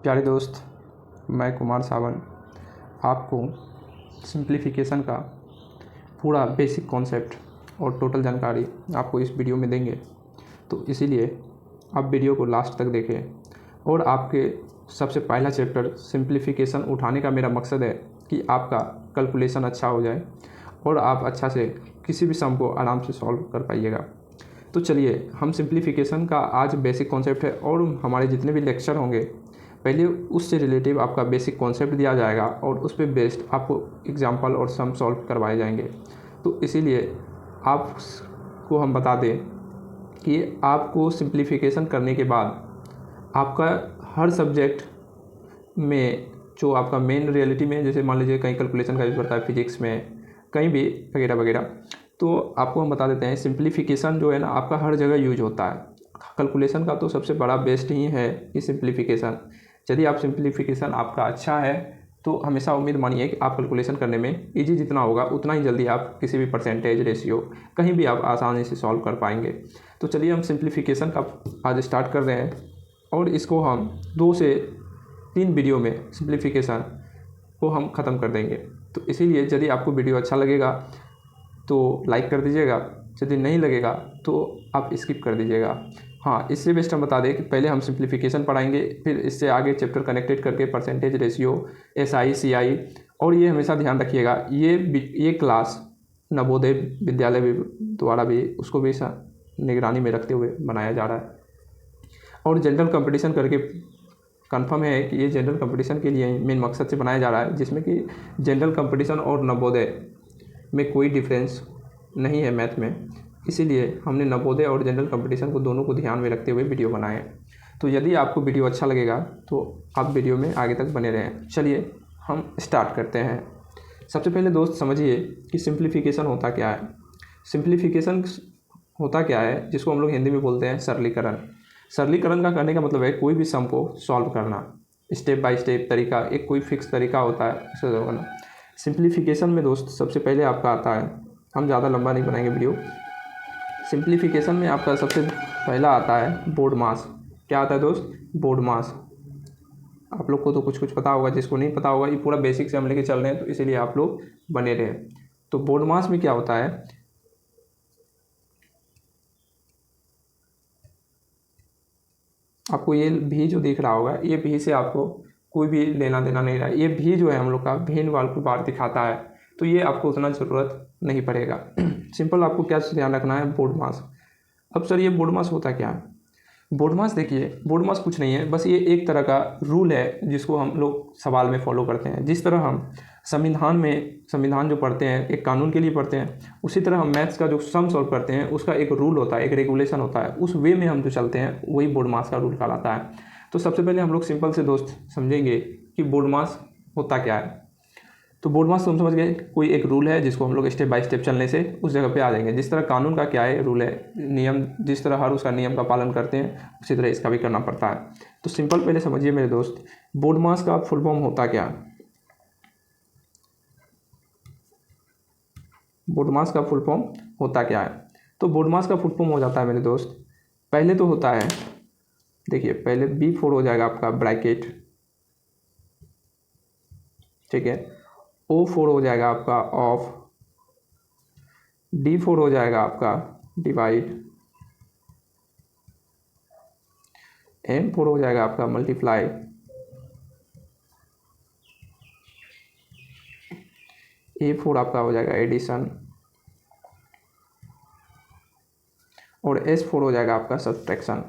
प्यारे दोस्त, मैं कुमार सावन आपको सिंप्लीफिकेशन का पूरा बेसिक कॉन्सेप्ट और टोटल जानकारी आपको इस वीडियो में देंगे। तो इसीलिए आप वीडियो को लास्ट तक देखें। और आपके सबसे पहला चैप्टर सिंप्लीफिकेशन उठाने का मेरा मकसद है कि आपका कैलकुलेशन अच्छा हो जाए और आप अच्छा से किसी भी सम को आराम से सॉल्व कर पाइएगा। तो चलिए, हम सिंप्लीफिकेशन का आज बेसिक कॉन्सेप्ट है और हमारे जितने भी लेक्चर होंगे पहले उससे रिलेटिव आपका बेसिक कॉन्सेप्ट दिया जाएगा और उस पर बेस्ड आपको एग्जाम्पल और सम सॉल्व करवाए जाएंगे। तो इसीलिए आपको हम बता दें कि आपको सिंप्लीफिकेशन करने के बाद आपका हर सब्जेक्ट में जो आपका मेन रियलिटी में, जैसे मान लीजिए कहीं कैलकुलेशन का यूज़ पड़ता है फिजिक्स में, कहीं भी वगैरह वगैरह, तो आपको हम बता देते हैं सिंप्लीफिकेशन जो है ना आपका हर जगह यूज होता है। कैलकुलेशन का तो सबसे बड़ा बेस्ट ही है कि सिंप्लीफिकेशन। यदि आप सिंप्लीफिकेशन आपका अच्छा है तो हमेशा उम्मीद मानिए कि आप कैलकुलेशन करने में इजी जितना होगा उतना ही जल्दी आप किसी भी परसेंटेज रेशियो कहीं भी आप आसानी से सॉल्व कर पाएंगे। तो चलिए, हम सिंप्लीफिकेशन का आज स्टार्ट कर रहे हैं और इसको हम 2 से 3 वीडियो में सिंप्लीफिकेशन को हम ख़त्म कर देंगे। तो इसीलिए यदि आपको वीडियो अच्छा लगेगा तो लाइक कर दीजिएगा, यदि नहीं लगेगा तो आप स्किप कर दीजिएगा। हाँ, इससे बेस्ट हम बता दें कि पहले हम सिंप्लीफिकेशन पढ़ाएंगे, फिर इससे आगे चैप्टर कनेक्टेड करके परसेंटेज रेशियो, SI CI। और ये हमेशा ध्यान रखिएगा, ये क्लास नवोदय विद्यालय द्वारा भी उसको भी निगरानी में रखते हुए बनाया जा रहा है। और जनरल कंपटीशन करके कंफर्म है कि ये जनरल कंपटीशन के लिए मेन मकसद से बनाया जा रहा है, जिसमें कि जनरल कंपटीशन और नवोदय में कोई डिफरेंस नहीं है मैथ में। इसीलिए हमने नवोदय और जनरल कंपटीशन को दोनों को ध्यान में रखते हुए वीडियो बनाए हैं। तो यदि आपको वीडियो अच्छा लगेगा तो आप वीडियो में आगे तक बने रहें। चलिए, हम स्टार्ट करते हैं। सबसे पहले दोस्त समझिए कि सिंप्लीफिकेशन होता क्या है। सिंप्लीफिकेशन होता क्या है, जिसको हम लोग हिंदी में बोलते हैं सरलीकरण। सरलीकरण का करने का मतलब है कोई भी सम को सॉल्व करना, स्टेप बाय स्टेप तरीका, एक कोई फिक्स तरीका होता है उसे करना। सिंप्लीफिकेशन में दोस्त सबसे पहले आपका आता है, हम ज़्यादा लंबा नहीं बनाएंगे वीडियो। सिंप्लीफिकेशन में आपका सबसे पहला आता है बोर्ड मास। क्या आता है दोस्त? बोर्ड मास। आप लोग को तो कुछ पता होगा, जिसको नहीं पता होगा ये पूरा बेसिक से हम लेके चल रहे हैं, तो इसीलिए आप लोग बने रहे। तो बोर्ड मास में क्या होता है, आपको ये भी जो दिख रहा होगा, ये भी से आपको कोई भी लेना देना नहीं रहा। ये भी जो है हम लोग का भिन्न वाल को बार दिखाता है, तो ये आपको उतना ज़रूरत नहीं पड़ेगा। सिंपल आपको क्या ध्यान रखना है, बोर्ड मास। अब सर ये बोर्ड मास होता क्या है? बोर्ड मास देखिए, बोर्ड मास कुछ नहीं है, बस ये एक तरह का रूल है जिसको हम लोग सवाल में फॉलो करते हैं। जिस तरह हम संविधान जो पढ़ते हैं एक कानून के लिए पढ़ते हैं, उसी तरह हम मैथ्स का जो सम सॉल्व करते हैं उसका एक रूल होता है, एक रेगुलेशन होता है। उस वे में हम जो चलते हैं वही बोर्ड मास का रूल कहलाता है। तो सबसे पहले हम लोग सिंपल से दोस्त समझेंगे कि बोर्ड मास होता क्या है। तो बोर्ड मास तुम समझ गए, कोई एक रूल है जिसको हम लोग स्टेप बाय स्टेप चलने से उस जगह पे आ जाएंगे। जिस तरह कानून का क्या है, रूल है, नियम, जिस तरह हर उसका नियम का पालन करते हैं उसी तरह इसका भी करना पड़ता है। तो सिंपल पहले समझिए मेरे दोस्त, बोर्ड मास का फुल फॉर्म होता क्या? बोर्ड मास का फुल फॉर्म होता क्या है? तो बोर्ड मास का फुल फॉर्म हो जाता है मेरे दोस्त, पहले तो होता है, देखिए पहले B4 हो जाएगा आपका ब्रैकेट, ठीक है। O4 हो जाएगा आपका ऑफ, D4 हो जाएगा आपका डिवाइड, M4 हो जाएगा आपका मल्टीप्लाई, A4 आपका हो जाएगा एडिशन, और S4 हो जाएगा आपका सब्ट्रैक्शन।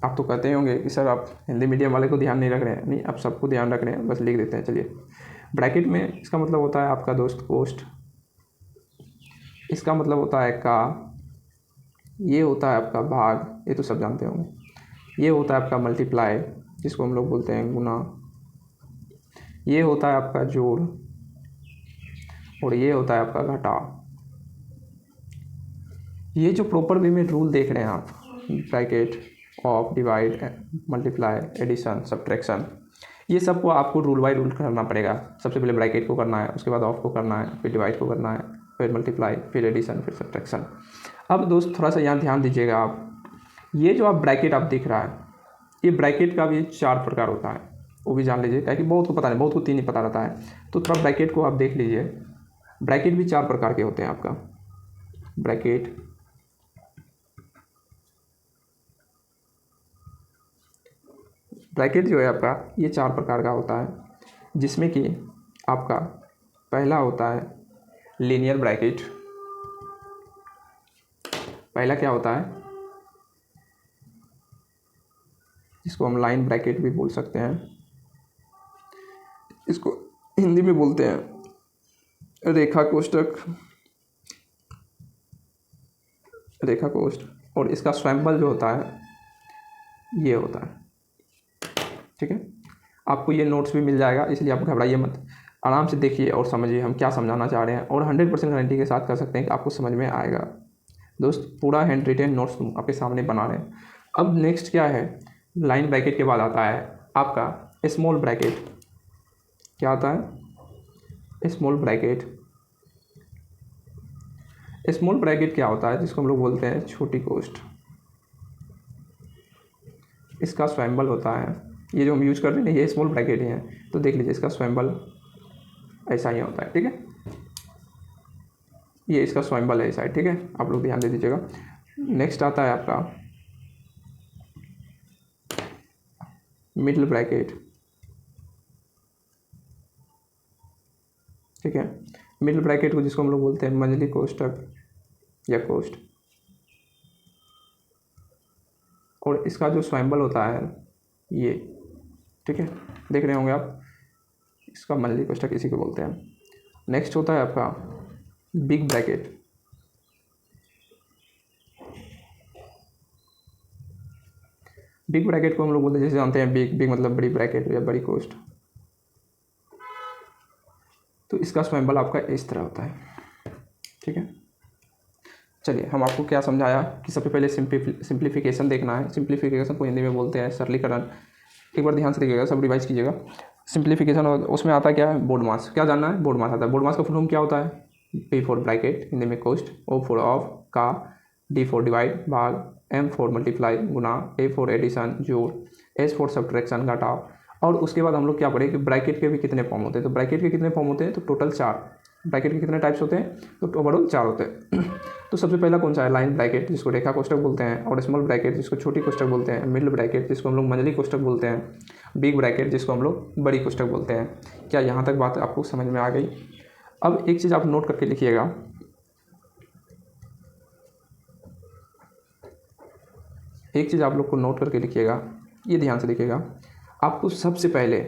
आप तो कहते होंगे कि सर आप हिंदी मीडियम वाले को ध्यान नहीं रख रहे हैं। नहीं, आप सबको ध्यान रख रहे हैं, बस लिख देते हैं। चलिए, ब्रैकेट में इसका मतलब होता है आपका दोस्त कोस्ट, इसका मतलब होता है का, ये होता है आपका भाग, ये तो सब जानते होंगे। ये होता है आपका मल्टीप्लाई, जिसको हम लोग बोलते हैं गुना। ये होता है आपका जोड़, और ये होता है आपका घटाव। ये जो प्रॉपर वे में रूल देख रहे हैं आप, bracket, of, divide, multiply, addition, subtraction, ये सबको आपको रूल बाय रूल करना पड़ेगा। सबसे पहले ब्रैकेट को करना है, उसके बाद ऑफ को करना है, फिर डिवाइड को करना है, फिर मल्टीप्लाई, फिर एडिशन, फिर सब्ट्रैक्शन। अब दोस्त थोड़ा सा यहाँ ध्यान दीजिएगा आप, ये जो आप ब्रैकेट आप देख रहा है, ये ब्रैकेट का भी 4 प्रकार होता है, वो भी जान लीजिए, क्या कि बहुत को पता नहीं, बहुत को 3 ही पता रहता है। तो थोड़ा ब्रैकेट को आप देख लीजिए। ब्रैकेट भी 4 प्रकार के होते हैं आपका। ब्रैकेट जो है आपका ये 4 प्रकार का होता है, जिसमें कि आपका पहला होता है लीनियर ब्रैकेट। पहला क्या होता है, इसको हम लाइन ब्रैकेट भी बोल सकते हैं, इसको हिंदी में बोलते हैं रेखा कोष्ठक, रेखा कोष्ठ। और इसका स्वयंबल जो होता है ये होता है। ठीक है, आपको ये नोट्स भी मिल जाएगा, इसलिए आप घबराइए मत, आराम से देखिए और समझिए हम क्या समझाना चाह रहे हैं, और 100% गारंटी के साथ कर सकते हैं कि आपको समझ में आएगा। दोस्त, पूरा हैंड रिटेन नोट्स आपके सामने बना रहे हैं। अब नेक्स्ट क्या है, लाइन ब्रैकेट के बाद आता है आपका स्मॉल ब्रैकेट। क्या आता है, स्मॉल ब्रैकेट। स्मॉल ब्रैकेट क्या होता है, जिसको हम लोग बोलते हैं छोटी कोष्ठ। इसका स्वयंबल होता है, ये जो हम यूज कर रहे हैं ये स्मॉल ब्रैकेट ही है, तो देख लीजिए इसका स्वयंबल ऐसा ही होता है। ठीक है, ये इसका स्वयंबल है ऐसा है। ठीक है, आप लोग ध्यान दे दीजिएगा। नेक्स्ट आता है आपका मिडल ब्रैकेट। ठीक है, मिडल ब्रैकेट को जिसको हम लोग बोलते हैं मंझली कोष्ठक या कोष्ठ, और इसका जो स्वयंबल होता है ये, ठीक है, देख रहे होंगे आप, इसका मंझली कोष्ठक इसी को बोलते हैं। नेक्स्ट होता है आपका बिग ब्रैकेट। बिग ब्रैकेट को हम लोग बोलते हैं, जैसे जानते हैं बिग, बिग मतलब बड़ी ब्रैकेट या बड़ी कोष्ठ, तो इसका स्वयंबल आपका इस तरह होता है। ठीक है, चलिए हम आपको क्या समझाया कि सबसे पहले सिंप्लीफिकेशन देखना है। सिंप्लीफिकेशन को हिंदी में बोलते हैं सरलीकरण। एक बार ध्यान से देखिएगा, सब रिवाइज कीजिएगा। सिंप्लीफिकेशन उसमें आता है क्या है, बोर्ड मास। क्या जानना है, बोर्ड मास आता है। बोर्ड मास का फुल फॉर्म क्या होता है, पी फॉर ब्रैकेट हिंदी में कोष्ठ, ओ फॉर ऑफ का, डी फॉर डिवाइड भाग, एम फॉर मल्टीप्लाई गुना, ए फॉर एडिशन जोड़, एस फॉर सब्ट्रैक्शन घटाव। और उसके बाद हम लोग क्या पढ़े कि ब्रैकेट के भी कितने फॉर्म होते हैं। तो ब्रैकेट के कितने फॉर्म होते हैं, तो टोटल 4। ब्रैकेट के कितने टाइप्स होते हैं, तो ओवरऑल 4 होते हैं। तो सबसे पहला कौन सा है, लाइन ब्रैकेट जिसको रेखा कोष्ठक बोलते हैं, और स्मॉल ब्रैकेट जिसको छोटी कोष्ठक बोलते हैं, मिडिल ब्रैकेट जिसको हम लोग मंझली कोष्ठक बोलते हैं, बिग ब्रैकेट जिसको हम लोग बड़ी कोष्ठक बोलते हैं। क्या यहाँ तक बात आपको समझ में आ गई। अब एक चीज़ आप नोट करके लिखिएगा, एक चीज़ आप लोग को नोट करके लिखिएगा, ये ध्यान से देखिएगा। आपको सबसे पहले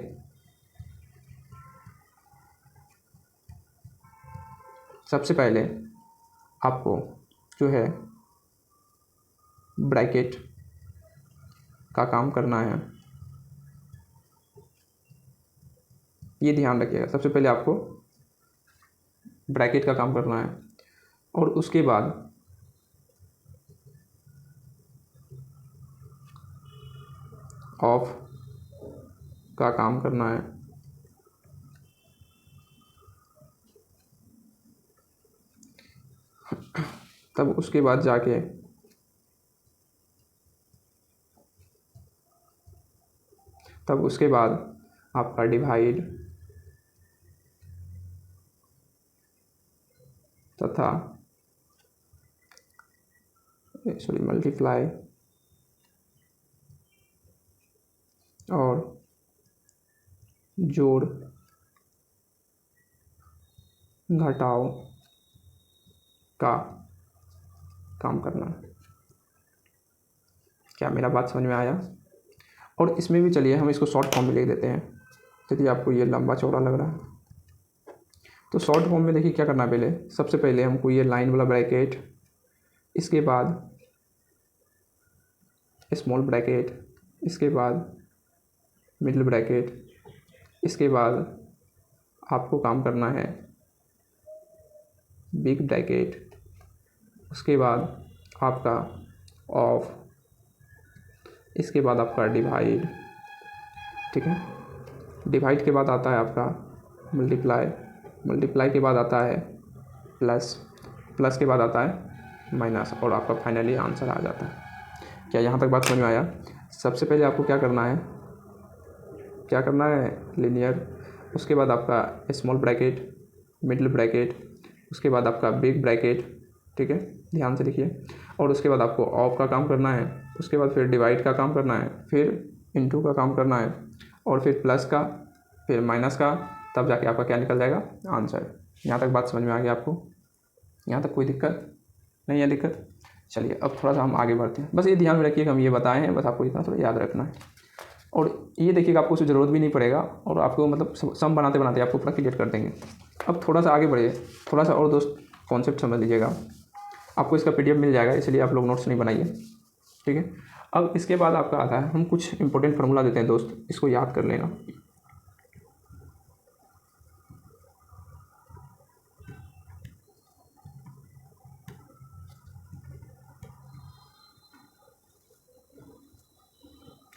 आपको जो है ब्रैकेट का काम करना है, ये ध्यान रखिएगा। सबसे पहले आपको ब्रैकेट का काम करना है, और उसके बाद ऑफ का काम करना है, तब उसके बाद जाके आपका डिवाइड तथा मल्टीप्लाई और जोड़ घटाव का काम करना। क्या मेरा बात समझ में आया। और इसमें भी चलिए हम इसको शॉर्ट फॉर्म में लिख देते हैं, यदि आपको ये लंबा चौड़ा लग रहा है तो शॉर्ट फॉर्म में देखिए क्या करना है। पहले सबसे पहले हमको ये लाइन वाला ब्रैकेट, इसके बाद स्मॉल ब्रैकेट, इसके बाद मिडिल ब्रैकेट, इसके बाद आपको काम करना है बिग ब्रैकेट, उसके बाद आपका ऑफ, इसके बाद आपका डिवाइड। ठीक है, डिवाइड के बाद आता है आपका मल्टीप्लाई, मल्टीप्लाई के बाद आता है प्लस, प्लस के बाद आता है माइनस, और आपका फाइनली आंसर आ जाता है। क्या यहाँ तक बात समझ में आया? सबसे पहले आपको क्या करना है, लीनियर, उसके बाद आपका स्मॉल ब्रैकेट, मिडिल ब्रैकेट, उसके बाद आपका बिग ब्रैकेट, ठीक है, ध्यान से लिखिए। और उसके बाद आपको ऑफ का काम करना है, उसके बाद फिर डिवाइड का काम करना है, फिर इनटू का काम करना है, और फिर प्लस का, फिर माइनस का, तब जाके आपका क्या निकल जाएगा, आंसर। यहाँ तक बात समझ में आ गई आपको? यहाँ तक कोई दिक्कत नहीं है? दिक्कत? चलिए अब थोड़ा सा हम आगे बढ़ते हैं। बस ये ध्यान में रखिए कि हम ये बताए हैं, बस आपको इतना थोड़ा याद रखना है। और ये देखिएगा आपको उसकी ज़रूरत भी नहीं पड़ेगा, और आपको मतलब सम बनाते बनाते आपको पूरा क्लियर कर देंगे। अब थोड़ा सा आगे बढ़िए, थोड़ा सा और दोस्त कॉन्सेप्ट समझ लीजिएगा। आपको इसका PDF मिल जाएगा, इसलिए आप लोग नोट्स नहीं बनाइए, ठीक है। अब इसके बाद आपका आता है, हम कुछ इंपॉर्टेंट फार्मूला देते हैं दोस्त, इसको याद कर लेना।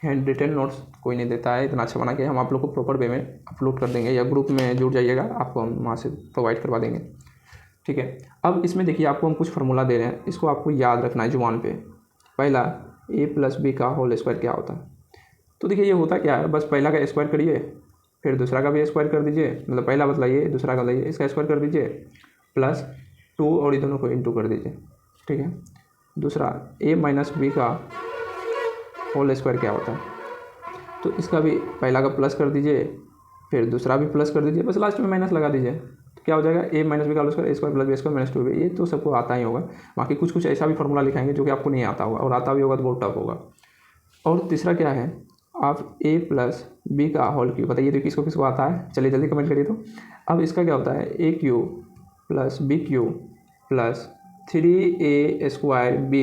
हैंड रिटन नोट्स कोई नहीं देता है, इतना अच्छा बना के हम आप लोग को प्रॉपर वे में अपलोड कर देंगे, या ग्रुप में जुड़ जाइएगा, आपको हम वहाँ से प्रोवाइड करवा देंगे, ठीक है। अब इसमें देखिए आपको हम कुछ फार्मूला दे रहे हैं, इसको आपको याद रखना है जुबान पे। पहला a + b का होल स्क्वायर क्या होता है? तो देखिए ये होता क्या है, बस पहला का स्क्वायर करिए, फिर दूसरा का भी स्क्वायर कर दीजिए, मतलब पहला बताइए, दूसरा का बताइए, इसका स्क्वायर कर दीजिए, प्लस 2 और ये दोनों को इंटू कर दीजिए, ठीक है। दूसरा a - b का होल स्क्वायर क्या होता है? तो इसका भी पहला का प्लस कर दीजिए, फिर दूसरा भी प्लस कर दीजिए, बस लास्ट में माइनस लगा दीजिए, तो क्या हो जाएगा, a - b का whole square, a² + b² - 2b। ये तो सबको आता ही होगा। बाकी कुछ कुछ ऐसा भी फार्मूला लिखाएंगे जो कि आपको नहीं आता होगा, और आता भी होगा तो बहुत टफ होगा। और तीसरा क्या है, आप a + b का होल क्यूब बताइए, तो किसको किसको आता है? चलिए जल्दी कमेंट करिए। तो अब इसका क्या होता है, a³ + b³ + 3a² b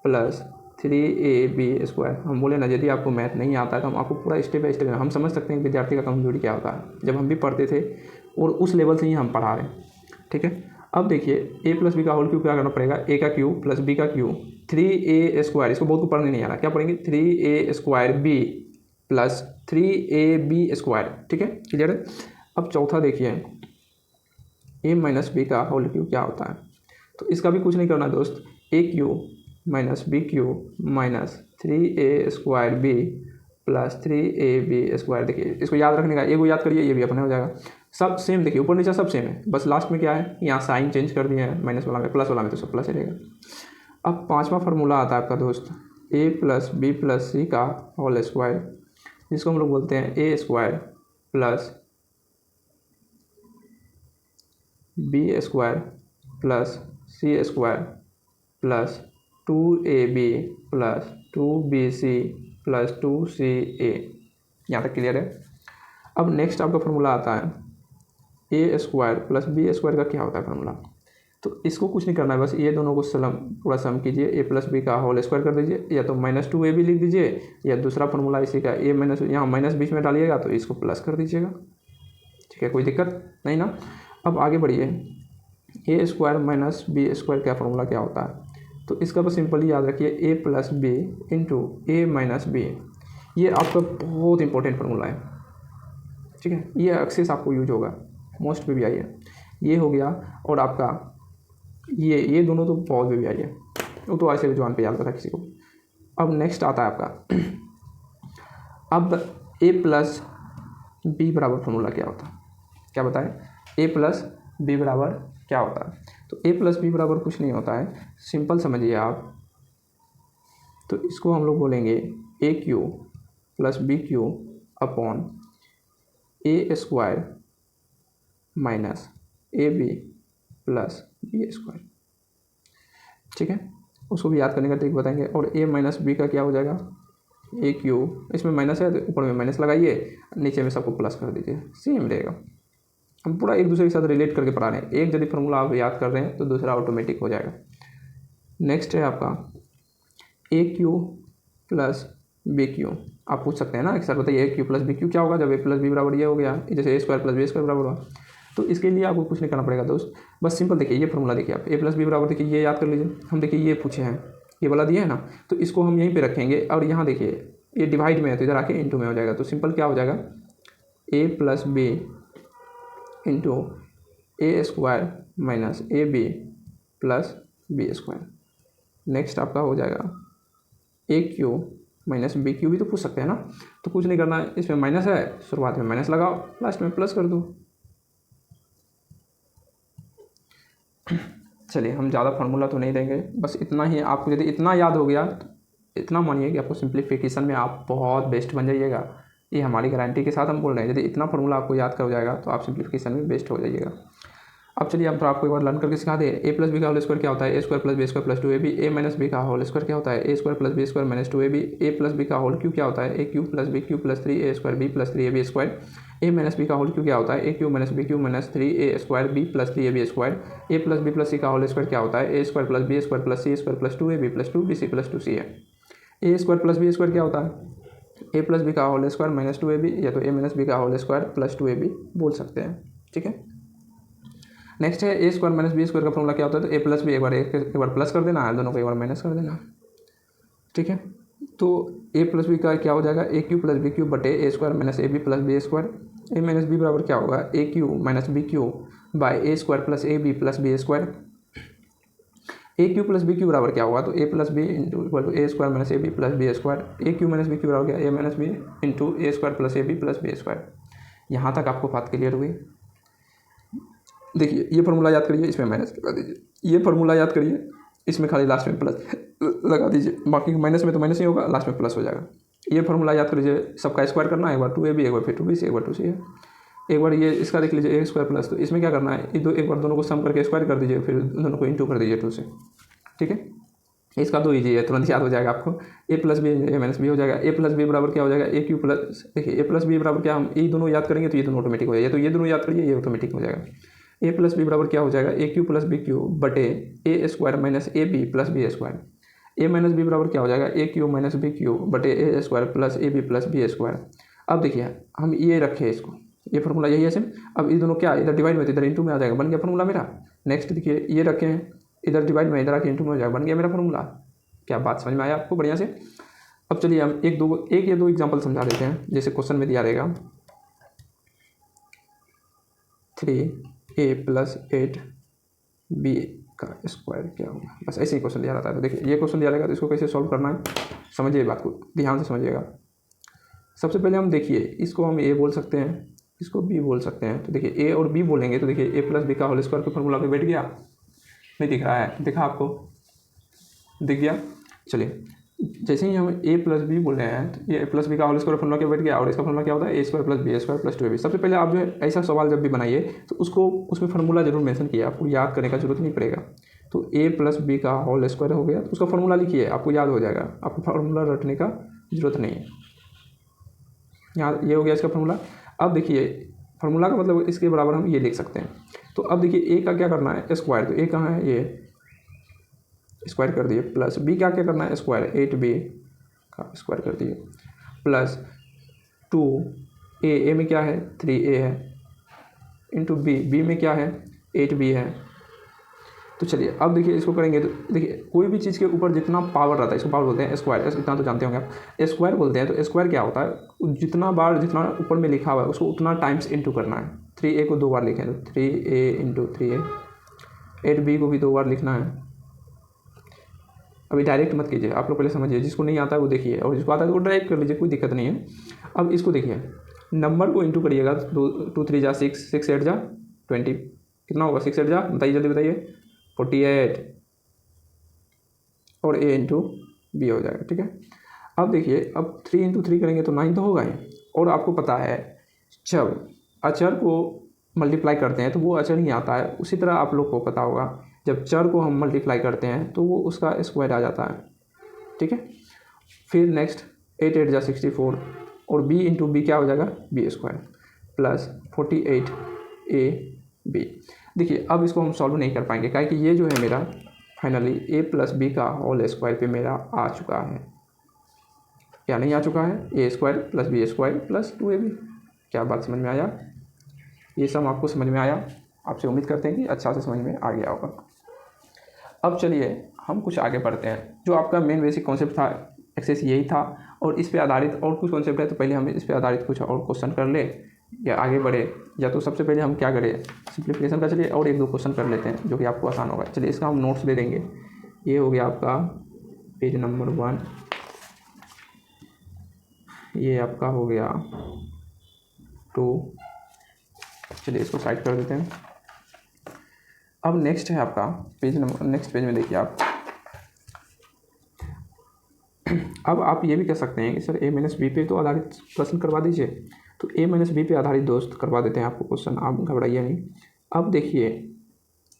+ 3ab²। हम बोले ना, यदि आपको मैथ नहीं आता है तो हम आपको पूरा स्टेप बाय स्टेप, हम समझ सकते हैं कि विद्यार्थी का कमजोरी क्या होता है, जब हम भी पढ़ते थे और उस लेवल से ही हम पढ़ा रहे हैं, ठीक है। अब देखिए a + b का होल क्यूब क्या करना पड़ेगा, a का क्यूब + b का क्यूब, 3a², इसको बहुत को पढ़ने नहीं आ रहा, क्या पढ़ेंगे, 3a² b + 3ab², ठीक है, क्लियर है। अब चौथा देखिए a - b का होल क्यूब क्या होता है? तो इसका भी कुछ नहीं करना दोस्त, a³ - b³ - 3a² b + 3ab²। देखिए इसको याद रखने का, एगो याद करिए, ये भी अपने हो जाएगा। सब सेम, देखिए ऊपर नीचे सब सेम है, बस लास्ट में क्या है, यहाँ साइन चेंज कर दिए हैं, माइनस वाला में प्लस वाला में तो सब प्लस ही रहेगा। अब पांचवा फार्मूला आता है आपका दोस्त, a + b + c का होल स्क्वायर, जिसको हम लोग बोलते हैं a² + b² + c² + 2ab + 2bc + 2ca। यहाँ तक क्लियर है। अब नेक्स्ट आपका फार्मूला आता है a² + b² का क्या होता है फार्मूला? तो इसको कुछ नहीं करना है, बस ये दोनों को पूरा सम कीजिए, a + b का होल स्क्वायर कर दीजिए, या तो -2ab लिख दीजिए, या दूसरा फार्मूला इसी का यहाँ माइनस बीच में डालिएगा तो इसको प्लस कर दीजिएगा, ठीक है, कोई दिक्कत नहीं ना। अब आगे बढ़िए, a² - b² का फार्मूला क्या होता है? तो इसका बस सिंपली याद रखिए, a + b × a - b। ये आपका बहुत इंपॉर्टेंट फार्मूला है, ठीक है, ये अक्सर आपको यूज होगा, मोस्ट पे भी आई है, ये हो गया। और आपका ये दोनों तो बहुत पे भी आई है, वो तो ऐसे जवान पे याद था किसी को। अब नेक्स्ट आता है आपका, अब a + b बराबर फार्मूला क्या होता है? क्या बताएं, a + b बराबर क्या होता है? तो a + b बराबर कुछ नहीं होता है, सिंपल समझिए आप। तो इसको हम लोग बोलेंगे a³ + b³ upon a² - ab + b², ठीक है। उसको भी याद करने का ट्रिक बताएंगे। और a - b का क्या हो जाएगा, a³, इसमें माइनस है तो ऊपर में माइनस लगाइए, नीचे में सबको प्लस कर दीजिए, सेम रहेगा। हम पूरा एक दूसरे के साथ रिलेट करके पढ़ा रहे हैं, एक यदि फार्मूला आप याद कर रहे हैं तो दूसरा ऑटोमेटिक हो जाएगा। नेक्स्ट है आपका a³ + b³। आप पूछ सकते हैं ना कि सर बताइए a³ + b³ क्या होगा, जब a + b बराबर ये हो गया, जैसे a² + b² बराबर हुआ। तो इसके लिए आपको कुछ नहीं करना पड़ेगा दोस्त, बस सिंपल देखिए ये फार्मूला देखिए आप, a + b बराबर, देखिए ये याद कर लीजिए। हम देखिए ये पूछे हैं, ये वाला दिया है ना, तो इसको हम यहीं पे रखेंगे, और यहाँ देखिए ये डिवाइड में है तो इधर आके इंटू में हो जाएगा। तो सिंपल क्या हो जाएगा, a + b × a² - ab + b²। Next आपका हो जाएगा A cube minus B Q भी तो पूछ सकते हैं ना। तो कुछ नहीं करना है, इसमें माइनस है, शुरुआत में माइनस लगाओ, लास्ट में प्लस कर दो। चलिए हम ज़्यादा फार्मूला तो नहीं देंगे, बस इतना ही। आपको यदि इतना याद हो गया तो इतना मानिए कि आपको सिंप्लीफिकेशन में आप बहुत बेस्ट बन जाइएगा। ये हमारी गारंटी के साथ हम बोल रहे हैं। यदि इतना फार्मूला आपको याद कर जाएगा तो आप सिंप्लीफिकेशन में बेस्ट हो जाइएगा। अब चलिए हम तो आपको एक बार लर्न करके सिखा दें। ए प्लस बी का होल स्क्वायर क्या होता है? A square plus B square plus 2ab। A minus B का होल स्क्वायर क्या होता है? A square plus B square minus 2ab। A plus B का होल क्यू क्या होता है? A cube plus B cube plus 3a square B plus 3ab square. A minus B का whole cube क्या होता है? A cube minus B Q minus 3a square B plus 3ab square. A plus B plus C का whole square क्या होता है? A square plus B square plus C square plus 2ab plus 2bc plus 2c है। A square plus B square क्या होता है? A plus B का whole square minus 2ab, या तो ए माइनस बी का होल स्क्वायर प्लस 2ab बोल सकते हैं। ठीक है, नेक्स्ट है A square minus B square का फॉर्मूला क्या होता है? तो ए प्लस बी एक बार प्लस कर देना है, दोनों को एक बार माइनस कर देना। ठीक है, तो ए प्लस बी का क्या हो जाएगा? A cube plus B cube बटे A square minus A B plus B square. A minus B बराबर क्या होगा? A cube minus B cube by A square plus A B plus B square. A cube plus B cube बराबर क्या होगा? तो A plus B into equal to A square minus A B plus B square. A cube minus B cube बराबर क्या? A minus B into A square plus A B plus B square. यहाँ तक आपको बात clear हुई? देखिए ये formula याद करिए, इसमें माइनस लगा दीजिए। ये फार्मूला याद करिए, इसमें खाली लास्ट में प्लस लगा दीजिए। बाकी माइनस में तो माइनस ही होगा, लास्ट में प्लस हो जाएगा। ये फार्मूला याद कर लीजिए, सबका स्क्वायर करना है। एक बार 2ab, एक बार फिर 2bc, एक बार 2c है। एक बार ये इसका देख लीजिए ए स्क्वायर प्लस, तो इसमें क्या करना है? एक बार दोनों को सम करके स्क्वायर कर दीजिए, फिर दोनों को इंटू कर दीजिए 2 से। ठीक है, इसका 2 ईजी है, तुरंत याद हो जाएगा आपको। ए प्लस बी ए माइनस बी हो जाएगा। ए प्लस बी बराबर क्या हो जाएगा? ए क्यू प्लस, देखिए ए प्लस बी बराबर क्या, हम ये दोनों याद करेंगे तो ये दोनों ऑटोमेटिक हो जाएगा। तो ये दोनों याद करिए, ये ऑटोमेटिक हो जाएगा। ए प्लस बी बराबर क्या हो जाएगा? A cube plus B cube बटे A square minus A B plus B square. A minus B बराबर क्या हो जाएगा? A cube minus B cube बटे A square plus A B plus B square. अब देखिए हम ये रखे इसको, ये फार्मूला यही है सेम। अब ये दोनों क्या, इधर डिवाइड में इधर इंटू में आ जाएगा, बन गया फार्मूला मेरा। नेक्स्ट देखिए ये रखे हैं, इधर डिवाइड में इधर आके इंटू में हो जाएगा, बन गया मेरा फार्मूला। क्या बात समझ में आया आपको बढ़िया से? अब चलिए हम एक या दो एग्जाम्पल समझा देते हैं, जैसे क्वेश्चन में दिया रहेगा 3a प्लस 8b का स्क्वायर क्या होगा। बस ऐसे ही क्वेश्चन दिया रहता है। तो देखिए ये क्वेश्चन दिया रहेगा, तो इसको कैसे सॉल्व करना है समझिए, बात को ध्यान से समझिएगा। सबसे पहले हम देखिए, इसको हम ए बोल सकते हैं, इसको बी बोल सकते हैं। तो देखिए ए और बी बोलेंगे तो देखिए ए प्लस बी का होल स्क्वायर का फॉर्मूला पे बैठ गया, नहीं दिख रहा है? दिखा आपको? दिख गया। चलिए जैसे ही हम ए प्लस बी बोल रहे हैं तो ये ए प्लस बी का होल स्क्वायर फॉर्मूला क्या बैठ गया, और इसका फॉर्मूला क्या होता है? A square plus B square plus 2ab। सबसे पहले आप जो है ऐसा सवाल जब भी बनाइए तो उसको उसमें फार्मूला जरूर मेंशन किया, आपको याद करने का जरूरत नहीं पड़ेगा। तो ए प्लस बी का होल स्क्वायर हो गया, तो उसका फार्मूला लिखिए, आपको याद हो जाएगा, आपको फार्मूला रटने का जरूरत नहीं है। यहाँ ये हो गया इसका फार्मूला। अब देखिए फार्मूला का मतलब इसके बराबर हम ये लिख सकते हैं। तो अब देखिए ए का क्या करना है? स्क्वायर। तो ए कहाँ है? ये स्क्वायर कर दिए, प्लस बी का क्या करना है? स्क्वायर, 8b का स्क्वायर कर दिए, प्लस 2a में क्या है? 3a है, इंटू बी में क्या है? 8b है। तो चलिए अब देखिए इसको करेंगे तो देखिए कोई भी चीज़ के ऊपर जितना पावर रहता है इसको पावर बोलते हैं स्क्वायर। इतना तो जानते होंगे आप, स्क्वायर बोलते हैं। तो स्क्वायर क्या होता है? जितना बार जितना ऊपर में लिखा हुआ है उसको उतना टाइम्स इंटू करना है। 3a को 2 बार लिखें तो 3a इंटू 3a। 8b को भी 2 बार लिखना है। अभी डायरेक्ट मत कीजिए, आप लोग पहले समझिए, जिसको नहीं आता है वो देखिए, और जिसको आता है वो डायरेक्ट कर लीजिए, कोई दिक्कत नहीं है। अब इसको देखिए, नंबर को इंटू करिएगा, 2 3 जा 6, 6 8 जा 20, कितना होगा? 6 8 जा, बताइए जल्दी बताइए, 48, और a इंटू बी हो जाएगा। ठीक है, अब देखिए अब 3 इंटू 3 करेंगे तो 9 तो होगा ही। और आपको पता है जब अचर को मल्टीप्लाई करते हैं तो वो अचर ही आता है, उसी तरह आप लोग को पता होगा जब चर को हम मल्टीप्लाई करते हैं तो वो उसका स्क्वायर आ जाता है। ठीक है, फिर नेक्स्ट 8 8 जा 64, और b इंटू बी क्या हो जाएगा? B square plus 48ab। देखिए अब इसको हम सॉल्व नहीं कर पाएंगे, क्योंकि ये जो है मेरा फाइनली a प्लस बी का होल स्क्वायर पे मेरा आ चुका है, क्या नहीं आ चुका है? a square plus B square plus 2ab। क्या बात समझ में आया? ये सब आपको समझ में आया? आपसे उम्मीद करते हैं कि अच्छा से समझ में आ गया होगा। अब चलिए हम कुछ आगे बढ़ते हैं। जो आपका मेन बेसिक कॉन्सेप्ट था एक्सेस यही था, और इस पे आधारित और कुछ कॉन्सेप्ट है, तो पहले हम इस पे आधारित कुछ और क्वेश्चन कर ले या आगे बढ़े, या तो सबसे पहले हम क्या करें, सिंप्लीफिकेशन का चलिए और 1-2 क्वेश्चन कर लेते हैं जो कि आपको आसान होगा। चलिए इसका हम नोट्स दे देंगे। ये हो गया आपका पेज नंबर 1, ये आपका हो गया 2। चलिए इसको साइड कर देते हैं। अब नेक्स्ट है आपका पेज नंबर, नेक्स्ट पेज में देखिए आप। अब आप ये भी कह सकते हैं कि सर a माइनस बी पे तो आधारित प्रश्न करवा दीजिए, तो a माइनस बी पे आधारित दोस्त करवा देते हैं आपको क्वेश्चन, आप घबराइए नहीं। अब देखिए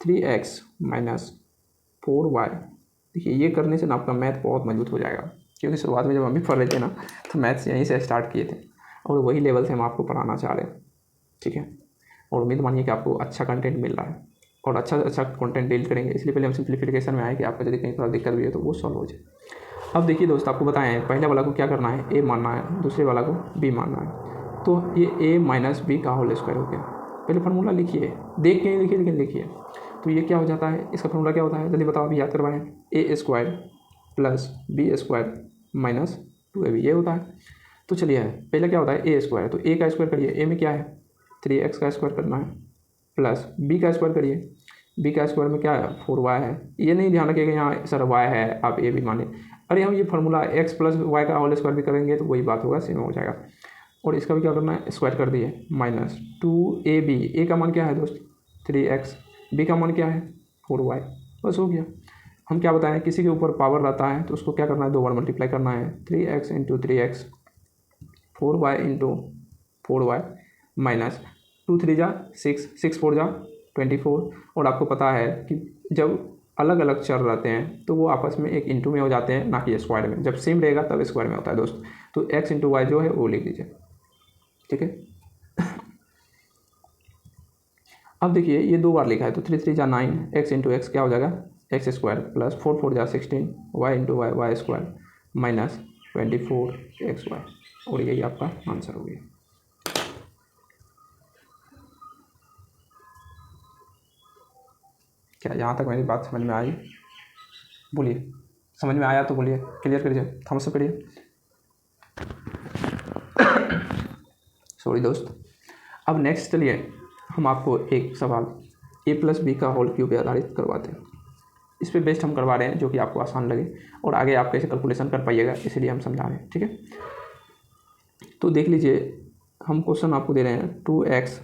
3x माइनस 4y, देखिए ये करने से ना आपका मैथ बहुत मजबूत हो जाएगा, क्योंकि शुरुआत में जब हम भी पढ़ रहे थे ना तो मैथ्स यहीं से स्टार्ट किए थे और वही लेवल से हम आपको पढ़ाना चाह रहे हैं, ठीक है। और उम्मीद मानिए कि आपको अच्छा कंटेंट मिल रहा है और अच्छा कंटेंट डील करेंगे, इसलिए पहले हम सिंप्लीफिकेशन में आए कि आपका यदि कहीं थोड़ा दिक्कत भी है तो वो सॉल्व हो जाए। अब देखिए दोस्त, आपको बताएं पहले वाला को क्या करना है, a मानना है, दूसरे वाला को b मानना है। तो ये a माइनस बी का होल स्क्वायर हो गया। पहले फार्मूला लिखिए, देख के नहीं लिखिए लेकिन लिखिए। तो ये क्या हो जाता है, इसका फार्मूला क्या होता है, जल्दी बताओ, अभी याद करवाएं। a square plus B square minus 2ab, ये होता है। तो चलिए पहले क्या होता है a स्क्वायर, तो a का स्क्वायर करिए, a में क्या है 3x का स्क्वायर करना है, प्लस b का स्क्वायर करिए, b का स्क्वायर में क्या है 4y है। ये नहीं ध्यान रखिएगा यहाँ सर y है आप a भी माने, अरे हम ये फार्मूला x प्लस वाई का होल स्क्वायर भी करेंगे तो वही बात होगा, सेम हो जाएगा। और इसका भी क्या करना है, स्क्वायर कर दिए, माइनस 2ab, a का मान क्या है दोस्त 3x, b का मान क्या है 4y, बस हो गया। हम क्या बताएं, किसी के ऊपर पावर रहता है तो उसको क्या करना है, 2 बार मल्टीप्लाई करना है, 3x into 3x, 4y into 4y, minus 2 3 जा 6, 6 4 जा 24। और आपको पता है कि जब अलग अलग चर रहते हैं तो वो आपस में एक इंटू में हो जाते हैं, ना कि स्क्वायर में। जब सेम रहेगा तब स्क्वायर में होता है दोस्त। तो x इंटू वाई जो है वो लिख दीजिए, ठीक है। अब देखिए ये 2 बार लिखा है तो 3 3 जा 9, x इंटू एक्स क्या हो जाएगा एक्स स्क्वायर, प्लस 4 4 जा 16, y into Y Y square, minus 24xy। और यही आपका आंसर हो गया। क्या यहाँ तक मेरी बात समझ में आई? बोलिए, समझ में आया तो बोलिए, क्लियर करिए, थम्स अप करिए। सॉरी दोस्त। अब नेक्स्ट चलिए हम आपको एक सवाल a प्लस बी का होल क्यूब पे आधारित करवाते हैं। इस पे बेस्ट हम करवा रहे हैं जो कि आपको आसान लगे और आगे आप कैसे कैलकुलेशन कर पाइएगा, इसीलिए हम समझा रहे हैं, ठीक है। तो देख लीजिए, हम क्वेश्चन आपको दे रहे हैं 2x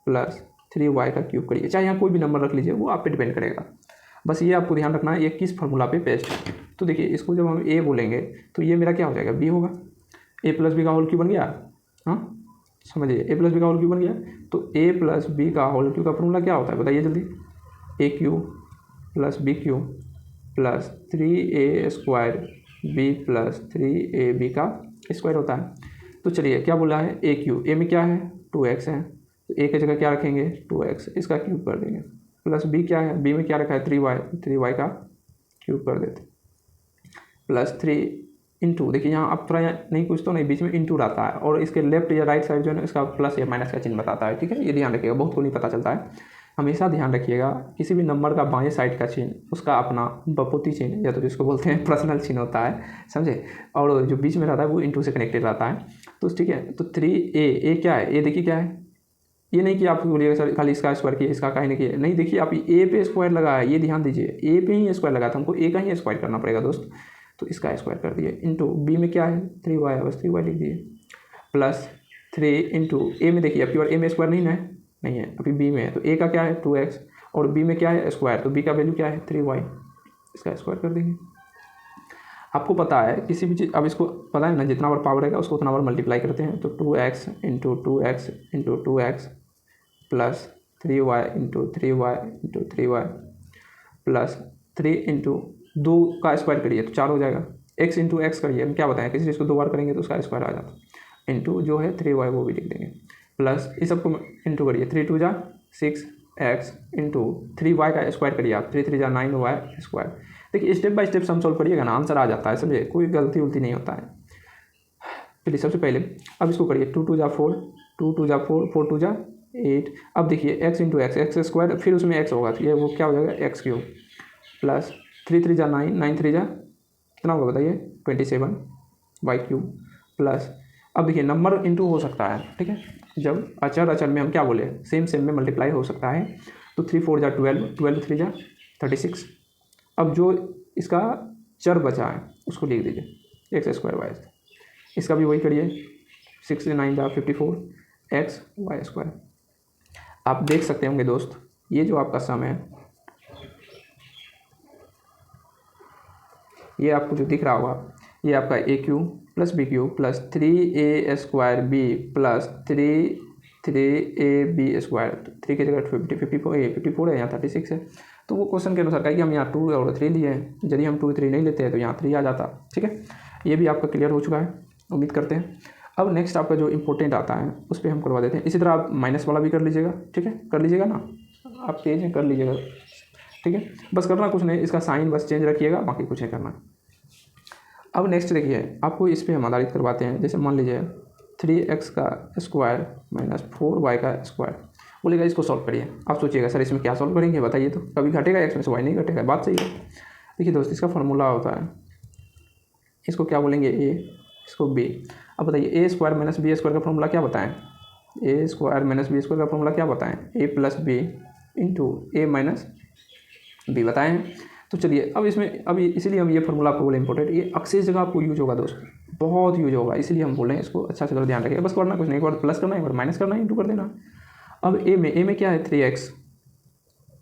प्लस 3y का क्यूब करिए, चाहे यहाँ कोई भी नंबर रख लीजिए, वो आप पे डिपेंड करेगा। बस ये आपको ध्यान रखना है ये किस फार्मूला पे बेस्ट है। तो देखिए इसको जब हम a बोलेंगे तो ये मेरा क्या हो जाएगा b होगा, a प्लस बी का होल क्यूब बन गया। हाँ समझिए, a प्लस बी का होल क्यूब बन गया। तो a प्लस बी का होल क्यूब का फार्मूला क्या होता है बताइए जल्दी, a cube plus B cube plus 3a square b plus 3ab का स्क्वायर होता है। तो चलिए क्या बोला है, a क्यूब, a में क्या है 2x है, तो a की जगह क्या रखेंगे 2x, इसका क्यूब कर देंगे, प्लस b क्या है, b में क्या रखा है 3y का क्यूब कर देते, प्लस 3 इंटू, देखिए यहाँ आप थोड़ा नहीं कुछ तो नहीं, बीच में इंटू रहता है और इसके लेफ्ट या राइट साइड जो है ना इसका प्लस या माइनस का चिन्ह बताता है, ठीक है। ये ध्यान रखिएगा, बहुत को नहीं पता चलता है। हमेशा ध्यान रखिएगा किसी भी नंबर का बाएं साइड का चिन्ह उसका अपना बपोती चिन्ह या तो जिसको बोलते हैं पर्सनल चिन्ह होता है, समझे। और जो बीच में रहता है वो इंटू से कनेक्टेड रहता है। तो ठीक है, तो 3a क्या है, a देखिए क्या है, ये नहीं कि आप बोलिएगा सर खाली इसका स्क्वायर किया इसका का ही नहीं किया, नहीं, देखिए आप ए पे स्क्वायर लगा है, ये ध्यान दीजिए, ए पे ही स्क्वायर लगा था, हमको ए का ही स्क्वायर करना पड़ेगा दोस्त। तो इसका स्क्वायर कर दिए, इंटू बी में क्या है 3y है, बस 3y लिख दिए, प्लस 3 इंटू ए में, देखिए आपकी बार ए में स्क्वायर नहीं है अभी बी में है, तो ए का क्या है 2x और बी में क्या है स्क्वायर, तो बी का वैल्यू क्या है 3y, इसका स्क्वायर कर देंगे। आपको पता है किसी भी चीज़, अब इसको पता है ना जितना बार पावर रहेगा उसको उतना बार मल्टीप्लाई करते हैं, तो 2x into 2x into 2x plus 3y into 3y into 3y plus 3 into 2 का स्क्वायर करिए तो 4 हो जाएगा, x इंटू एक्स करिए, हम क्या बताएं किसी चीज़ को 2 बार करेंगे तो उसका स्क्वायर आ जाता है, इंटू जो है 3y वो भी लिख देंगे, प्लस इस सबको इंटू करिए, 3 2 जा 6x इंटू 3y का स्क्वायर करिए आप, 3 3 जा 9y स्क्वायर। देखिए step by step sum solve करिएगा ना आंसर आ जाता है, समझे, कोई गलती उलती नहीं होता है। चलिए सबसे पहले अब इसको करिए, 2 2 जा 4, 2 2 जा 4, 4 2 जा 8। अब देखिए x इंटू एक्स स्क्वायर, फिर उसमें x होगा तो ये वो क्या हो जाएगा x क्यूब, प्लस 3 3 जा 9, 9 3 जा कितना होगा बताइए 27 y क्यूब, प्लस अब देखिए नंबर इंटू हो सकता है, ठीक है, जब अचर में हम क्या बोले सेम में मल्टीप्लाई हो सकता है, तो 3 4 जा 12, 12 3 जा 36। अब जो इसका चर बचा है उसको लिख दीजिए x स्क्वायर वाई, इसका भी वही करिए, 6 से 9 जा 54 एक्स वाई स्क्वायर। आप देख सकते होंगे दोस्त, ये जो आपका सम है, ये आपको जो दिख रहा होगा, ये आपका A cube plus B cube plus 3a square B plus 3a B square. 3 की जगह 54 है, यहाँ 36 है। तो वो क्वेश्चन के अनुसार कहा कि हम यहाँ 2 और 3 लिए हैं, यदि हम 2 3 नहीं लेते हैं तो यहाँ 3 आ जाता। ठीक है, ये भी आपका क्लियर हो चुका है, उम्मीद करते हैं। अब नेक्स्ट आपका जो इंपॉर्टेंट आता है उस पर हम करवा देते हैं। इसी तरह आप माइनस वाला भी कर लीजिएगा। ठीक है, कर लीजिएगा ना, आप तेज हैं, कर लीजिएगा। ठीक है, बस करना कुछ नहीं, इसका साइन बस चेंज रखिएगा, बाकी कुछ नहीं करना। अब नेक्स्ट देखिए, आपको इस पर हम आधारित करवाते हैं। जैसे मान लीजिए 3x का स्क्वायर माइनस 4y का स्क्वायर, बोलेगा इसको सॉल्व करिए। आप सोचिएगा सर इसमें क्या सॉल्व करेंगे बताइए, तो कभी घटेगा x में से y नहीं घटेगा, बात सही है। देखिए दोस्त, इसका फार्मूला होता है, इसको क्या बोलेंगे a, इसको b। अब बताइए a square minus B square का फॉर्मूला क्या बताएं, a square minus B square का फॉर्मूला क्या बताएं, a plus B into A minus B बताएं। तो चलिए अब इसमें, अभी इसीलिए हम ये फार्मूला आपको बोले इंपॉर्टेंट, ये अक्सर जगह आपको यूज होगा दोस्त, बहुत यूज होगा, इसलिए हम बोल रहे हैं इसको अच्छा से ध्यान रखिएगा। बस करना कुछ नहीं, एक बार प्लस करना है, एक बार माइनस करना है, इंटू कर देना। अब ए में क्या है 3x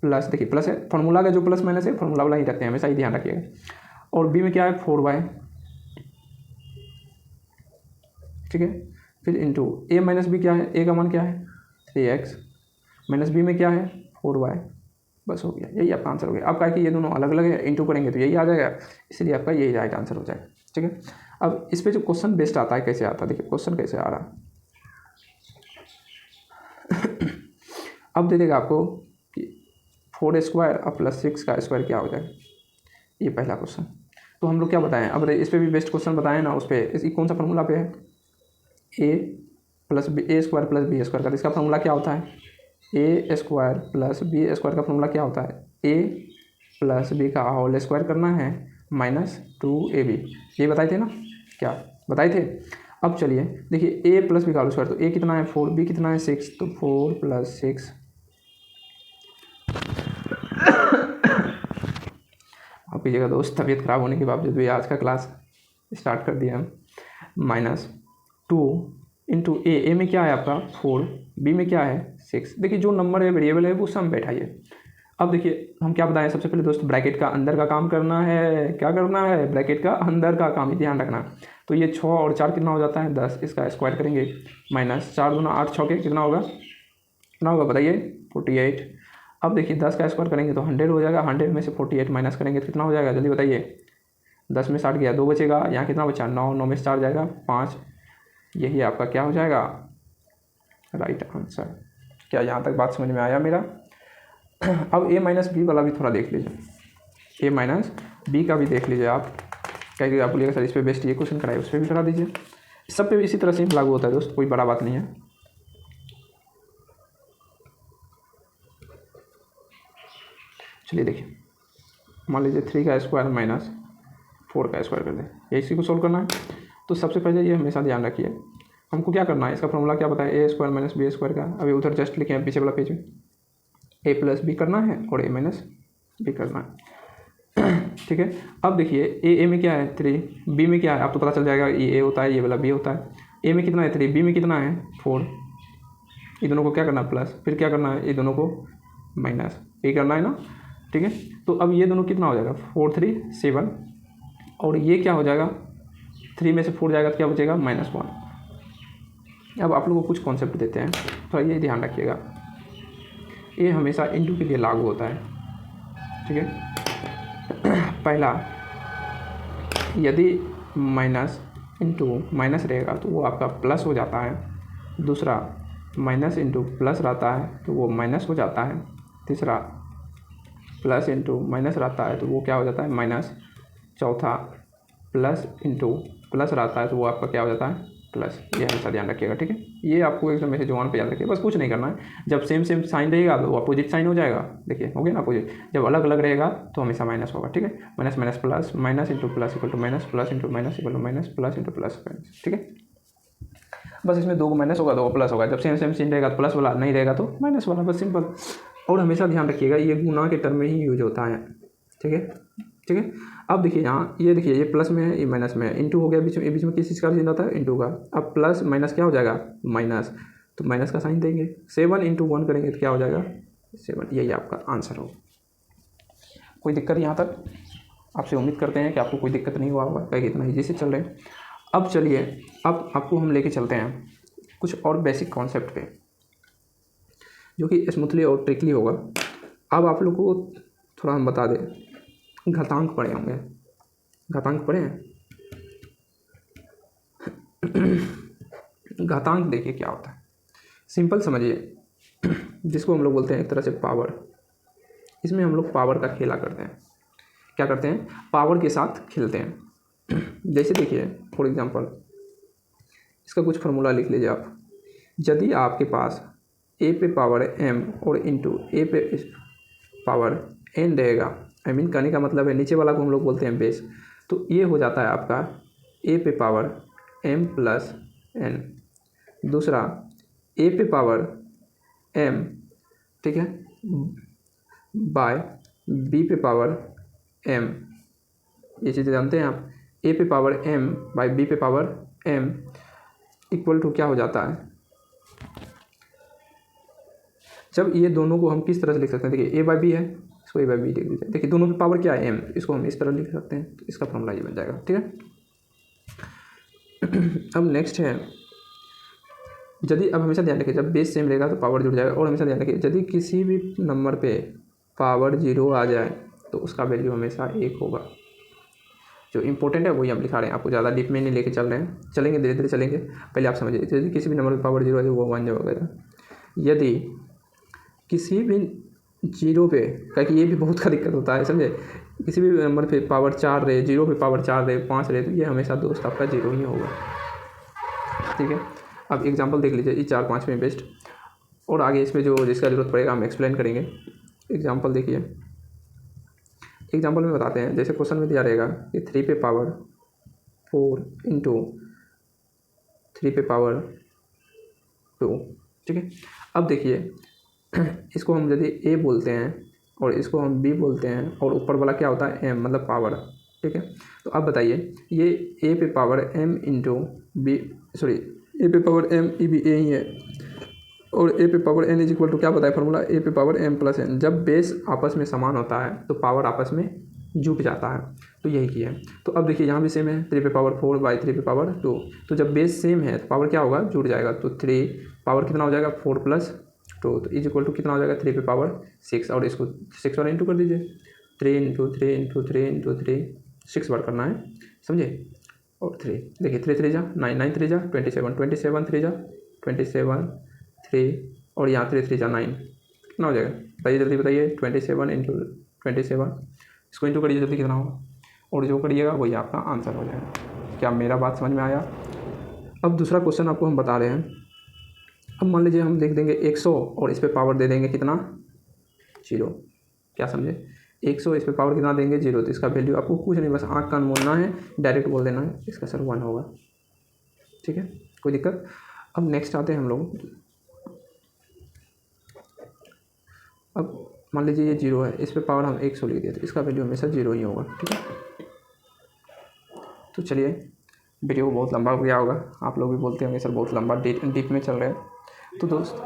प्लस, देखिए प्लस है, फार्मूला का जो प्लस माइनस है फार्मूला वाला ही रखते हैं, हमेशा ही ध्यान रखिएगा। और बी में क्या है 4y, ठीक है, फिर इंटू ए माइनस बी क्या है, ए का मान क्या है 3x माइनस बी में क्या है 4y, बस हो गया, यही आपका आंसर हो गया। अब कहा कि ये दोनों अलग अलग है, इंटू करेंगे तो यही आ जाएगा, इसलिए आपका यही राइट आंसर हो जाएगा। ठीक है, अब इस पर जो क्वेश्चन बेस्ड आता है कैसे आता है, देखिए क्वेश्चन कैसे आ रहा है। अब दे देगा आपको कि 4 स्क्वायर और प्लस 6 का स्क्वायर क्या हो जाएगा, ये पहला क्वेश्चन। तो हम लोग क्या बताएं, अब इस पर भी बेस्ट क्वेश्चन बताएं ना, उस पर इस कौन सा फार्मूला पे है, A plus B, A square plus B square का, इसका फार्मूला क्या होता है, A square plus B square का फार्मूला क्या होता है, ए प्लस बी का होल स्क्वायर करना है माइनस 2ab, ये बताए थे ना, क्या बताए थे। अब चलिए देखिए ए प्लस बी का होल स्क्वायर, तो ए कितना है 4, बी कितना है 6, तो 4 प्लस 6 आप कीजिएगा दोस्त, तबीयत खराब होने के बावजूद भी आज का क्लास स्टार्ट कर दिया हम। माइनस 2 इंटू ए में क्या है आपका 4, बी में क्या है 6। देखिए जो नंबर है वेरिएबल है वो सम बैठाइए। अब देखिए हम क्या बताएं, सबसे पहले दोस्त ब्रैकेट का अंदर का काम करना है, क्या करना है, ब्रैकेट का अंदर का काम ही ध्यान रखना। तो ये 6 और 4 कितना हो जाता है 10, इसका स्क्वायर करेंगे माइनस 4 दूना 8 6 के कितना होगा, कितना होगा बताइए 48। अब देखिए 10 का स्क्वायर करेंगे तो 100 हो जाएगा, 100 में से 48 माइनस करेंगे तो कितना हो जाएगा जल्दी बताइए, 10 में 60 गया 2 बचेगा, यहाँ कितना बचा 9, 9 में से 4 जाएगा 5, यही आपका क्या हो जाएगा राइट आंसर। क्या यहाँ तक बात समझ में आया मेरा। अब ए माइनस बी वाला भी थोड़ा देख लीजिए, ए माइनस बी का भी देख लीजिए आप, क्या आप बोलिएगा सर इस पर बेस्ट ये क्वेश्चन कराए, उस पर भी करा दीजिए, सब पे इसी तरह से लागू होता है दोस्त, कोई बड़ा बात नहीं है। चलिए देखिए, मान लीजिए 3 का स्क्वायर माइनस 4 का स्क्वायर कर दें, ये इसी को सोल्व करना है। तो सबसे पहले ये हमेशा ध्यान रखिए, हमको क्या करना है, इसका फॉर्मूला क्या बताए, ए स्क्वायर माइनस बी स्क्वायर का। अभी उधर जस्ट लिखे हैं पीछे वाला पेज में, ए प्लस बी करना है और ए माइनस बी करना है। ठीक है, अब देखिए ए में क्या है 3, बी में क्या है, आपको पता चल जाएगा ये ए होता है, ये वाला बी होता है। ए में कितना है 3, बी में कितना है 4, ये दोनों को क्या करना है प्लस, फिर क्या करना है ये दोनों को माइनस, ये करना है ना। ठीक है, तो अब ये दोनों कितना हो जाएगा 4 3 7, और ये क्या हो जाएगा 3 में से 4 जाएगा तो क्या बचेगा -1। अब आप लोगों को कुछ कॉन्सेप्ट देते हैं, थोड़ा ये ध्यान रखिएगा, ये हमेशा इंटू के लिए लागू होता है। ठीक है, पहला यदि माइनस इंटू माइनस रहेगा तो वो आपका प्लस हो जाता है, दूसरा माइनस इंटू प्लस रहता है तो वो माइनस हो जाता है, तीसरा प्लस इंटू माइनस रहता है तो वो क्या हो जाता है माइनस, चौथा प्लस इंटू प्लस रहता है तो वो आपका क्या हो जाता है प्लस। ये हमेशा ध्यान रखिएगा। ठीक है, ये आपको एकदम ऐसे जुबान पे याद रखिए, बस कुछ नहीं करना है। जब सेम सेम साइन रहेगा तो अपोजिट साइन हो जाएगा, देखिए हो गया ना अपोजिट, जब अलग अलग रहेगा तो हमेशा माइनस होगा। ठीक है, minus minus plus, minus into plus equal to minus, plus into minus equal to minus, plus into plus. ठीक है, बस इसमें 2 माइनस होगा 2 प्लस होगा, जब सेम सेम साइन रहेगा तो प्लस वाला, नहीं रहेगा तो माइनस वाला, बस सिंपल। और हमेशा ध्यान रखिएगा ये गुना के टर्म में ही यूज होता है। ठीक है, ठीक है। अब देखिए यहाँ ये देखिए ये प्लस में है ये माइनस में है, इंटू हो गया बीच में, ये बीच में किस चीज़ का चिन्ह होता है, इंटू का। अब प्लस माइनस क्या हो जाएगा, माइनस, तो माइनस का साइन देंगे। 7 × 1 करेंगे तो क्या हो जाएगा 7, यही आपका आंसर हो। कोई दिक्कत यहाँ तक? आपसे उम्मीद करते हैं कि आपको कोई दिक्कत नहीं हुआ होगा, क्या इतना ईजी से चल रहे हैं। अब चलिए, अब आपको हम लेके चलते हैं कुछ और बेसिक कॉन्सेप्ट पे, जो कि स्मूथली और ट्रिकली होगा। अब आप लोगों को थोड़ा हम बता दें, घातांक पढ़े होंगे, घातांक पढ़े हैं? घातांक देखिए क्या होता है, सिंपल समझिए, जिसको हम लोग बोलते हैं एक तरह से पावर। इसमें हम लोग पावर का खेला करते हैं। क्या करते हैं, पावर के साथ खेलते हैं। जैसे देखिए फॉर एग्जांपल, इसका कुछ फार्मूला लिख लीजिए आप। यदि आपके पास a पे पावर m और इंटू a पे पावर n रहेगा, आई मीन कहने का मतलब है नीचे वाला को हम लोग बोलते हैं बेस, तो ये हो जाता है आपका a पे पावर m प्लस n, दूसरा a पे पावर m, ठीक है, बाय b पे पावर m, ये चीज़ें जानते हैं आप। a पे पावर m बाय b पे पावर m इक्वल टू क्या हो जाता है, जब ये दोनों को हम किस तरह से लिख सकते हैं, देखिए a बाई बी है, इसको a बाई बी लिख दीजिए। देखिए दोनों पे पावर क्या है m, इसको हम इस तरह लिख सकते हैं, तो इसका फॉर्मूला ये बन जाएगा, ठीक है। अब नेक्स्ट है, यदि अब हमेशा ध्यान रखिए जब बेस सेम रहेगा तो पावर जुड़ जाएगा, और हमेशा ध्यान रखिए यदि किसी भी नंबर पे पावर 0 आ जाए तो उसका वैल्यू हमेशा 1 होगा। जो इंपॉर्टेंट है वही हम लिखा रहे हैं, आपको ज़्यादा डीप में नहीं लेके चल रहे हैं, चलेंगे धीरे धीरे चलेंगे। पहले आप समझिए, यदि किसी भी नंबर पे पावर 0 है तो वो 1 वगैरह, यदि किसी भी 0 पे, क्योंकि ये भी बहुत का दिक्कत होता है, समझे, किसी भी नंबर पे पावर 4 रहे, 0 पे पावर 4 रहे, 5 रहे, तो ये हमेशा दोस्त आपका 0 ही होगा, ठीक है। अब एग्जांपल देख लीजिए, ये 4 5 में बेस्ट, और आगे इसमें जो जिसका ज़रूरत पड़ेगा हम एक्सप्लेन करेंगे। एग्जांपल देखिए, एग्जांपल में बताते हैं, जैसे क्वेश्चन में दिया रहेगा कि 3 पे पावर 4 इंटू 3 पे पावर 2, ठीक है। अब देखिए इसको हम यदि a बोलते हैं और इसको हम b बोलते हैं, और ऊपर वाला क्या होता है m, मतलब पावर, ठीक है। तो अब बताइए, ये a पे power m into b, sorry a पे पावर m, ये भी a ही है, और a पे power n is equal to क्या बताया फार्मूला, a पे पावर m प्लस n। जब बेस आपस में समान होता है तो पावर आपस में जुट जाता है, तो यही किया है। तो अब देखिए यहाँ भी सेम है, 3 पे पावर 4 बाई 3 पे पावर 2, तो जब बेस सेम है तो पावर क्या होगा, जुड़ जाएगा। तो 3 पावर कितना हो जाएगा 4 प्लस 2, तो इज इक्वल टू कितना हो जाएगा 3 पे पावर 6, और इसको 6 वाला इंटू कर दीजिए, 3 इंटू 3 इंटू 3 इंटू 3, 6 बार करना है, समझे। और 3 देखिए 3 3 जा 9, 9 3 जा 27, 27 3 जा 27, 3 और यहाँ 3 3 जा 9, कितना हो जाएगा बताइए, जल्दी बताइए। 27 इंटू 27, इसको इंटू करिए जल्दी, कितना होगा, और जो करिएगा वही आपका आंसर हो जाएगा। क्या मेरा बात समझ में आया? अब दूसरा क्वेश्चन आपको हम बता रहे हैं। अब मान लीजिए हम लिख देंगे 100 और इस पे पावर दे देंगे कितना, 0। क्या समझे, 100 इस पे पावर कितना देंगे 0, तो इसका वैल्यू आपको कुछ नहीं, बस आँख कान मूंदना है, डायरेक्ट बोल देना है, इसका सर 1 होगा, ठीक है, कोई दिक्कत। अब नेक्स्ट आते हैं हम लोग, अब मान लीजिए ये 0 है, इस पे पावर हम 100 लिख दिए, तो इसका वैल्यू हमेशा 0 ही होगा, ठीक है। तो चलिए, वीडियो बहुत लंबा हो गया होगा, आप लोग भी बोलते होंगे सर बहुत लंबा डीप में चल रहे हैं, तो दोस्त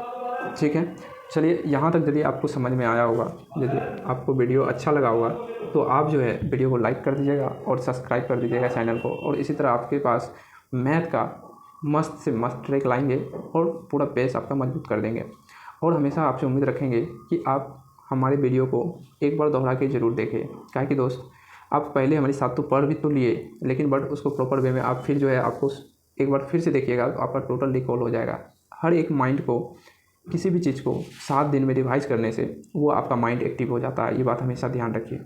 ठीक है, चलिए यहाँ तक यदि आपको समझ में आया होगा, यदि आपको वीडियो अच्छा लगा होगा तो आप जो है वीडियो को लाइक कर दीजिएगा और सब्सक्राइब कर दीजिएगा चैनल को, और इसी तरह आपके पास मैथ का मस्त से मस्त ट्रिक लाएंगे और पूरा बेस आपका मजबूत कर देंगे। और हमेशा आपसे उम्मीद रखेंगे कि आप हमारे वीडियो को एक बार दोहरा के ज़रूर देखें, क्या कि दोस्त आप पहले हमारे साथ तो पढ़ भी तो लिए, लेकिन बट उसको प्रॉपर वे में आप फिर जो है आपको एक बार फिर से देखिएगा तो आपका टोटल रिकॉल हो जाएगा। हर एक माइंड को, किसी भी चीज़ को 7 दिन में रिवाइज करने से वो आपका माइंड एक्टिव हो जाता है, ये बात हमेशा ध्यान रखिए।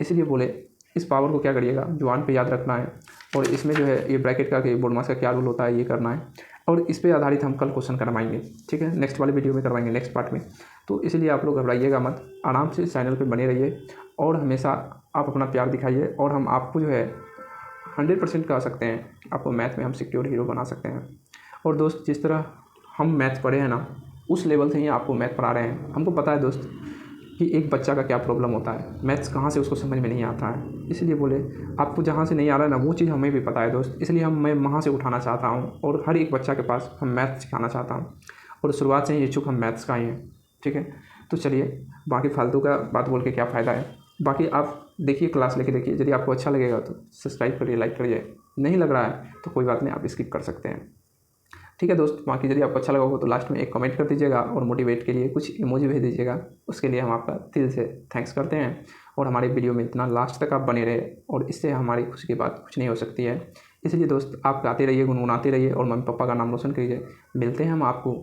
इसलिए बोले इस पावर को क्या करिएगा, जुबान पे याद रखना है, और इसमें जो है ये ब्रैकेट का कि बोर्ड मास का क्या रूल होता है ये करना है, और इस पे आधारित हम कल क्वेश्चन करवाएंगे, ठीक है, नेक्स्ट वाले वीडियो में करवाएंगे, नेक्स्ट पार्ट में। तो इसलिए आप लोग घबराइएगा मत, आराम से चैनल पे बने रहिए और हमेशा आप अपना प्यार दिखाइए, और हम आपको जो है 100% कह सकते हैं आपको मैथ में हम सिक्योर हीरो बना सकते हैं। और दोस्त जिस तरह हम मैथ पढ़े हैं ना, उस लेवल से ही आपको मैथ पढ़ा रहे हैं। हमको पता है दोस्त कि एक बच्चा का क्या प्रॉब्लम होता है, मैथ्स कहाँ से उसको समझ में नहीं आता है। इसलिए बोले आपको जहाँ से नहीं आ रहा है ना वो चीज़ हमें भी पता है दोस्त, इसलिए मैं वहाँ से उठाना चाहता हूँ और हर एक बच्चा के पास हम मैथ्स सिखाना चाहता हूँ और शुरुआत से ही इच्छुक हम मैथ्स का ही हैं। ठीक है, तो चलिए बाकी फालतू का बात बोल के क्या फ़ायदा है। बाकी आप देखिए, क्लास लेके देखिए, यदि आपको अच्छा लगेगा तो सब्सक्राइब करिए, लाइक करिए, नहीं लग रहा है तो कोई बात नहीं, आप स्किप कर सकते हैं। ठीक है दोस्त, बाकी यदि आपको अच्छा लगा हो तो लास्ट में एक कमेंट कर दीजिएगा और मोटिवेट के लिए कुछ इमोजी भेज दीजिएगा, उसके लिए हम आपका दिल से थैंक्स करते हैं। और हमारे वीडियो में इतना लास्ट तक आप बने रहे और इससे हमारी खुशी की बात कुछ नहीं हो सकती है। इसलिए दोस्त आप गाते रहिए, गुनगुनाते रहिए और मम्मी पापा का नाम रोशन कीजिए। मिलते हैं हम आपको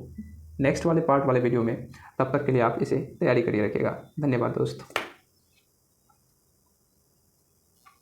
नेक्स्ट वाले पार्ट वाले वीडियो में, तब तक के लिए आप इसे तैयारी करिए रखिएगा। धन्यवाद दोस्त।